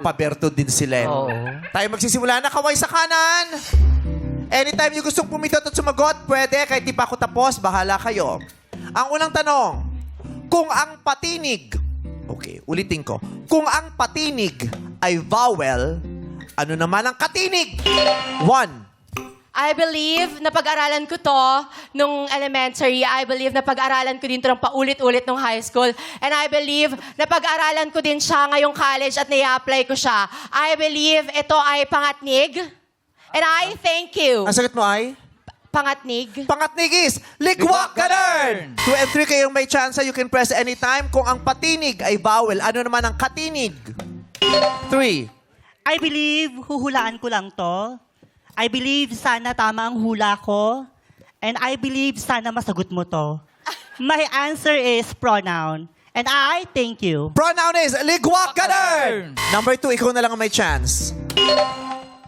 Paberto din sila. Oo. Tayo magsisimula na. Kaway sa kanan. Anytime yung gustong pumindot at sumagot, pwede. Kahit di pa ako tapos, bahala kayo. Ang unang tanong, kung ang patinig, okay, ulitin ko. Kung ang patinig ay vowel, ano naman ang katinig? 1. I believe na pag-aralan ko to nung elementary. I believe na pag-aralan ko din to ng paulit-ulit nung high school. And I believe na pag-aralan ko din siya ngayong college at nai-apply ko siya. I believe ito ay pangatnig. And I thank you. Ang sagot mo ay? Pangatnig. Pangatnig is, ligwak ka rin! 2 and 3 kayong may chance, you can press anytime. Kung ang patinig ay vowel, ano naman ang katinig? 3. I believe, huhulaan ko lang to. I believe sana tama ang hula ko. And I believe sana masagot mo to. My answer is pronoun. And I thank you. Pronoun is, ligwak ka rin! Number 2, ikaw na lang ang may chance.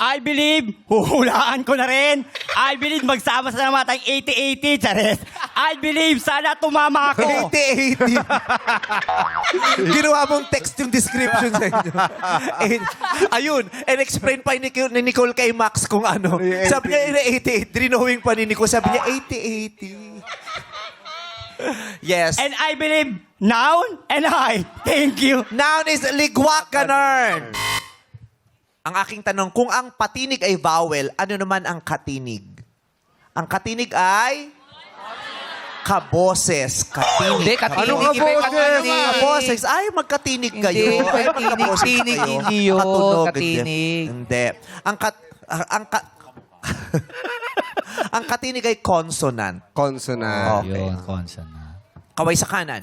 I believe, huhulaan ko na rin. I believe, magsama sa naman tayong 80-80, Charis. I believe, sana tumama ako. 80-80. Ginawa mong text yung description sa inyo. Ayun, and explain pa ni Nicole kay Max kung ano. Sabi niya, 88. Drinowing pa ni Nicole. Sabi niya, 80-80. Yes. And I believe, noun, and I thank you. Noun is ligwak ganern. Ang aking tanong, kung ang patinig ay vowel, ano naman ang katinig? Ang katinig ay? Kaboses. Katinig. Hindi, katinig. Ano Iba yung katinig. Kaboses. Ay, magkatinig kayo. Hindi, Ay, katinig. magkaboses Tinig, kayo. hindi yun. Katunog. Katinig. Hindi. Ang katinig ay consonant. Consonant. Okay. Yun, consonant. Kaway sa kanan.